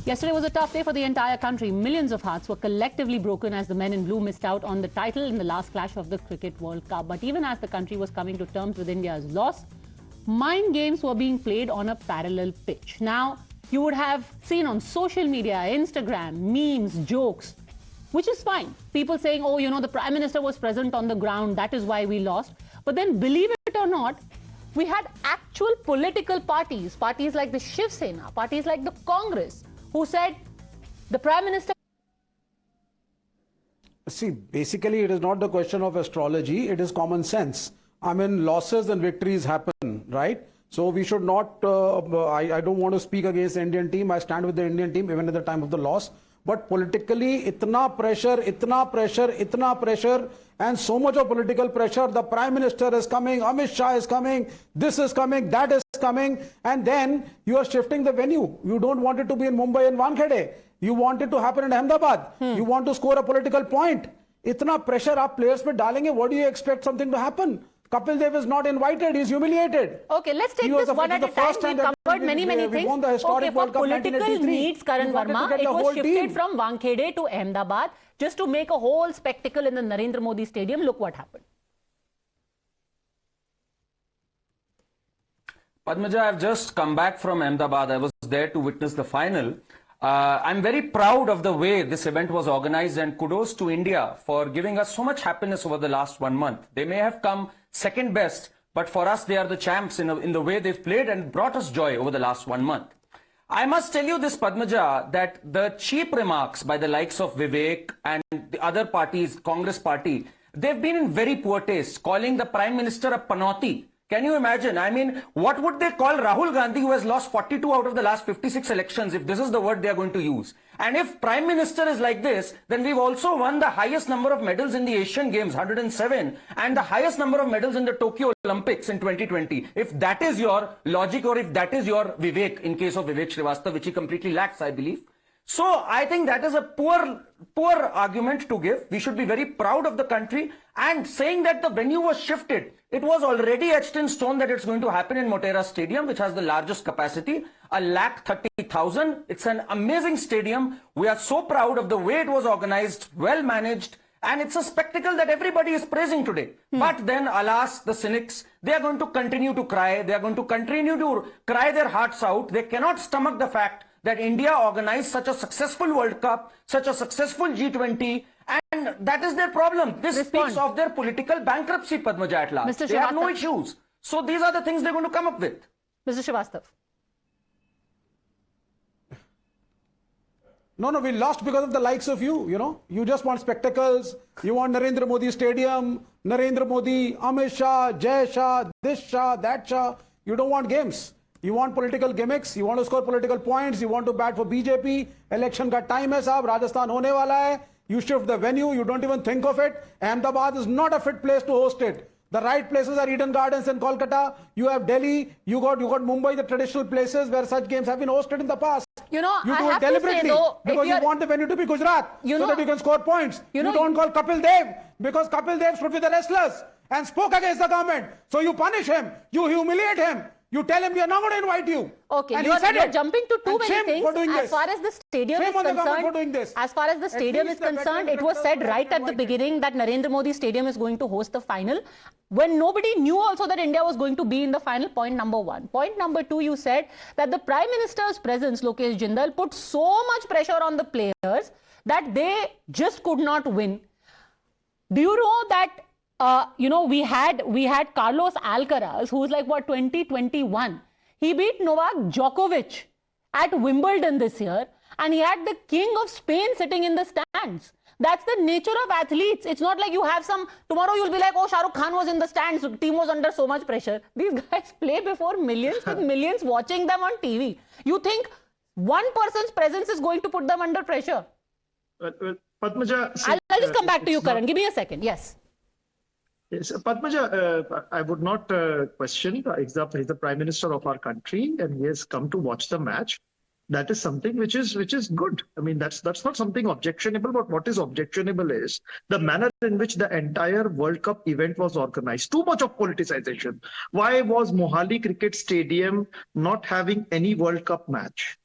Yesterday was a tough day for the entire country. Millions of hearts were collectively broken as the men in blue missed out on the title in the last clash of the Cricket World Cup. But even as the country was coming to terms with India's loss, mind games were being played on a parallel pitch. Now, you would have seen on social media, Instagram, memes, jokes, which is fine. People saying, oh, you know, the Prime Minister was present on the ground, that is why we lost. But then, believe it or not, we had actual political parties like the Shiv Sena, parties like the Congress, who said the Prime Minister... See, basically it is not the question of astrology, it is common sense. I mean, losses and victories happen, right? So we should not, I don't want to speak against the Indian team. I stand with the Indian team even at the time of the loss. But politically, itna pressure, and so much of political pressure. The Prime Minister is coming, Amit Shah is coming, this is coming, that is coming. And then you are shifting the venue. You don't want it to be in Mumbai and Wankhede. You want it to happen in Ahmedabad. You want to score a political point. Itna pressure aap players pe dalenge. What do you expect something to happen? Kapil Dev is not invited. He's humiliated. Okay, let's take this one at a time. We've covered many things. We won the historic World Cup political needs, Karan Verma, it was shifted from Wankhede to Ahmedabad just to make a whole spectacle in the Narendra Modi Stadium. Look what happened. Padmaja, I've just come back from Ahmedabad. I was there to witness the final. I'm very proud of the way this event was organized, and kudos to India for giving us so much happiness over the last 1 month. They may have come second best, but for us they are the champs in the way they've played and brought us joy over the last 1 month. I must tell you this, Padmaja, that the cheap remarks by the likes of Vivek and the other parties, Congress party, they've been in very poor taste, calling the Prime Minister a panoti. Can you imagine? I mean, what would they call Rahul Gandhi, who has lost 42 out of the last 56 elections, if this is the word they are going to use? And if Prime Minister is like this, then we've also won the highest number of medals in the Asian Games, 107, and the highest number of medals in the Tokyo Olympics in 2020. If that is your logic, or if that is your Vivek, in case of Vivek Srivastava, which he completely lacks, I believe. So I think that is a poor argument to give. We should be very proud of the country, and saying that the venue was shifted. It was already etched in stone that it's going to happen in Motera Stadium, which has the largest capacity, 130,000. It's an amazing stadium. We are so proud of the way it was organized, well managed, and it's a spectacle that everybody is praising today. But then, alas, the cynics, they are going to continue to cry. They are going to continue to cry their hearts out. They cannot stomach the fact that India organized such a successful World Cup, such a successful G20, and that is their problem. This speaks of their political bankruptcy, Padmaja, at last. They have no issues. So these are the things they're going to come up with. Mr. Srivastava. No, we lost because of the likes of you, you know. You just want spectacles. You want Narendra Modi Stadium, Narendra Modi, Amit Shah, Jai Shah, this Shah, that Shah. You don't want games. You want political gimmicks, you want to score political points, you want to bat for BJP. Election ka time hai saab, Rajasthan hone wala hai. You shift the venue, you don't even think of it. Ahmedabad is not a fit place to host it. The right places are Eden Gardens in Kolkata. You have Delhi, you got Mumbai, the traditional places where such games have been hosted in the past. You know, you I do have it deliberately to say, though, because you want the venue to be Gujarat, so that you can score points. You don't call Kapil Dev because Kapil Dev stood with the wrestlers and spoke against the government. So you punish him, you humiliate him. You tell him we are not going to invite you. Okay, and you're jumping to too many things. As far as the stadium is concerned, it was said right at the beginning that Narendra Modi Stadium is going to host the final, when nobody knew also that India was going to be in the final. Point number one. Point number two, you said that the Prime Minister's presence, Lokesh Jindal, put so much pressure on the players that they just could not win. Do you know that you know, we had Carlos Alcaraz, who's like, what, 2021. He beat Novak Djokovic at Wimbledon this year, and he had the King of Spain sitting in the stands. That's the nature of athletes. It's not like you have tomorrow you'll be like, oh, Shah Rukh Khan was in the stands, the team was under so much pressure. These guys play before millions, with millions watching them on TV. You think one person's presence is going to put them under pressure? Padmaja, I'll just come back to you, Karan. Give me a second. Yes. Yes, Padmaja, I would not question. He's the Prime Minister of our country, and he has come to watch the match. That is something which is good. I mean, that's not something objectionable. But what is objectionable is the manner in which the entire World Cup event was organized. Too much of politicization. Why was Mohali Cricket Stadium not having any World Cup match?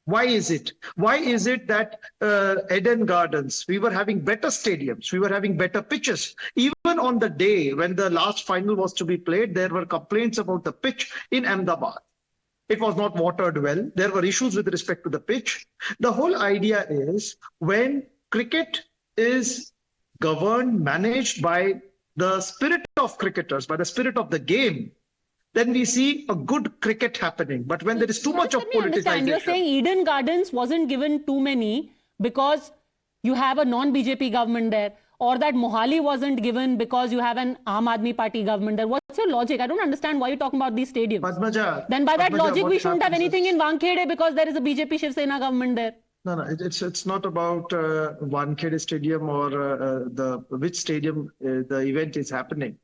Why is it? Why is it that Eden Gardens, we were having better stadiums, we were having better pitches. Even on the day when the last final was to be played, there were complaints about the pitch in Ahmedabad. It was not watered well. There were issues with respect to the pitch. The whole idea is when cricket is governed, managed by the spirit of cricketers, by the spirit of the game, then we see a good cricket happening. But when there is too much of politicization. You're saying Eden Gardens wasn't given too many because you have a non-BJP government there, or that Mohali wasn't given because you have an Aam Aadmi Party government there. What's your logic? I don't understand why you're talking about these stadiums. Padmaja, Then by that logic, we shouldn't have anything is, in Wankhede because there is a BJP Shiv Sena government there. No, it's not about Wankhede Stadium or which stadium the event is happening.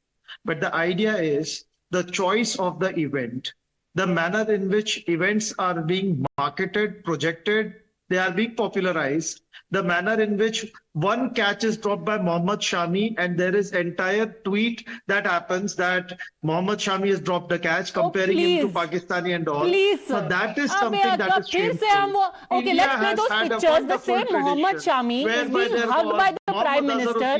But the idea is the choice of the event, the manner in which events are being marketed, projected, they are being popularized, the manner in which one catch is dropped by Mohammad Shami and there is entire tweet that happens that Mohammad Shami has dropped the catch, comparing him to Pakistani and all. Please, so that is something that is shameful. Okay, India let's play has those had a pictures. The wonderful same Mohammad tradition Shami is whereby being there hugged was by the Mohammad Prime Azharuddin, Minister.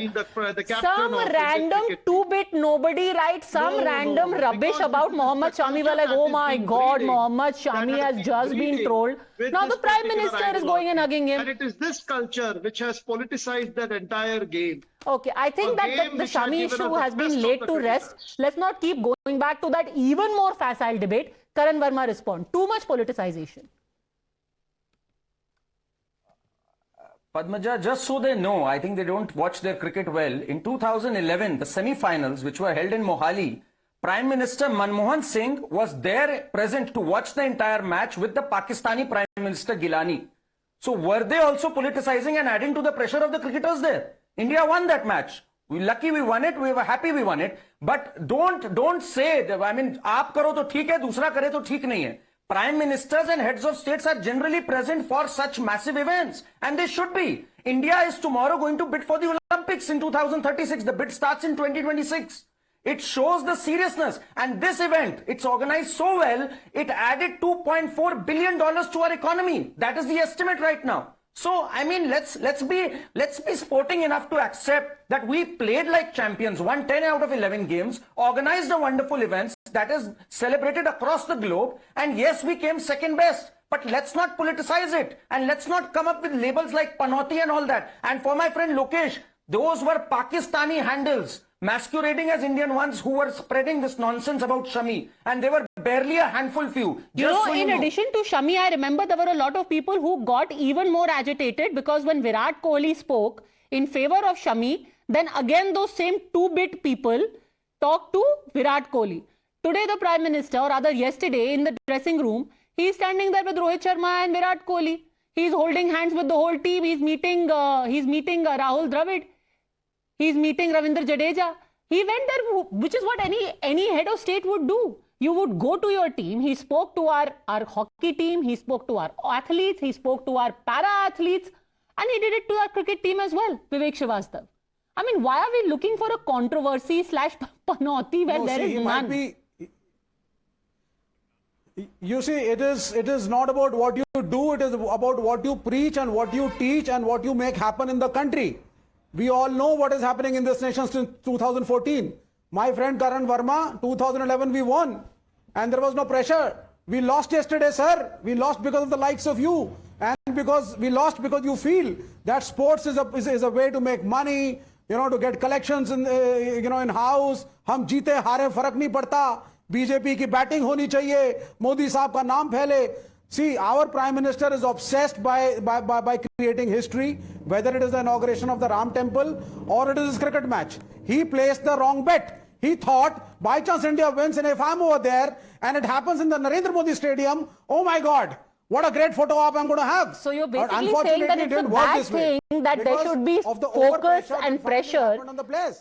the captain Some of Indian random cricket. two-bit nobody writes some random rubbish because about this is Mohammad the Shami. We're culture like, that oh is my being God, breeding, Mohammad that Shami has has been just been breeding trolled. with Now the this Prime particular Minister is going and hugging him. And it is this culture which has politicized that entire game. Okay, I think that the which has Shami given issue us the has been best of laid the to rest. cricketers. Let's not keep going back to that even more facile debate. Karan Verma respond. Too much politicization. Padmaja, just so they know, I think they don't watch their cricket well. In 2011, the semi-finals, which were held in Mohali, Prime Minister Manmohan Singh was there present to watch the entire match with the Pakistani Prime Minister Gilani. So were they also politicizing and adding to the pressure of the cricketers there? India won that match. We lucky we won it. We were happy we won it. But don't say that, I mean, aap karo to theek hai, dusra kare to theek nahi hai. Prime ministers and heads of states are generally present for such massive events, and they should be. India is tomorrow going to bid for the Olympics in 2036. The bid starts in 2026. It shows the seriousness, and this event, it's organized so well, it added $2.4 billion to our economy. That is the estimate right now. So, I mean, let's be sporting enough to accept that we played like champions, won 10 out of 11 games, organized a wonderful event that is celebrated across the globe, and yes, we came second best. But let's not politicize it, and let's not come up with labels like Panoti and all that. And for my friend Lokesh, those were Pakistani handles masquerading as Indian ones who were spreading this nonsense about Shami, and they were barely a handful few. In addition to Shami, I remember there were a lot of people who got even more agitated because when Virat Kohli spoke in favor of Shami, then again those same two-bit people talked to Virat Kohli. Today the Prime Minister, or rather yesterday in the dressing room, he is standing there with Rohit Sharma and Virat Kohli. He is holding hands with the whole team. He's meeting Rahul Dravid. He's meeting Ravindra Jadeja. He went there, which is what any head of state would do. You would go to your team. He spoke to our hockey team. He spoke to our athletes. He spoke to our para-athletes. And he did it to our cricket team as well, Vivek Srivastava. I mean, why are we looking for a controversy / panoti where there is none? You see, it is not about what you do. It is about what you preach and what you teach and what you make happen in the country. We all know what is happening in this nation since 2014. My friend Karan Verma, 2011 we won and there was no pressure. We lost yesterday, sir. We lost because of the likes of you, and because we lost because you feel that sports is a way to make money, to get collections in in house. हम जीते हारे फर्क नहीं पड़ता. BJP की batting होनी चाहिए. मोदी साहब का नाम फैले. See, our Prime Minister is obsessed by creating history, whether it is the inauguration of the Ram Temple or it is his cricket match. He placed the wrong bet. He thought, by chance India wins, and if I'm over there and it happens in the Narendra Modi Stadium, oh my God, what a great photo op I'm going to have. So you're basically saying that it's a bad thing that there should be focus and pressure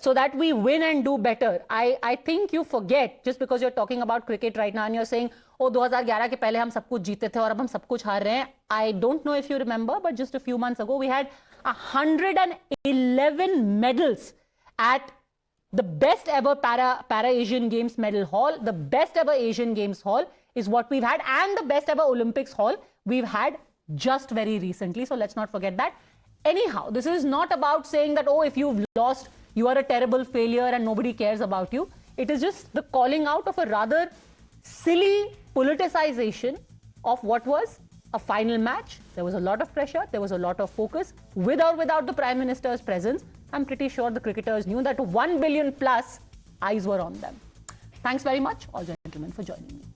so that we win and do better. I think you forget, just because you're talking about cricket right now and you're saying, oh, 2011 के पहले हम सब कुछ जीते थे और अब हम सब कुछ हार रहे हैं. I don't know if you remember, but just a few months ago, we had 111 medals at the best ever Para-Asian Games medal hall. The best ever Asian Games hall is what we've had, and the best ever Olympics hall we've had just very recently. So let's not forget that. Anyhow, this is not about saying that, oh, if you've lost, you are a terrible failure and nobody cares about you. It is just the calling out of a rather silly politicization of what was a final match. There was a lot of pressure. There was a lot of focus. With or without the Prime Minister's presence, I'm pretty sure the cricketers knew that 1 billion plus eyes were on them. Thanks very much, all gentlemen, for joining me.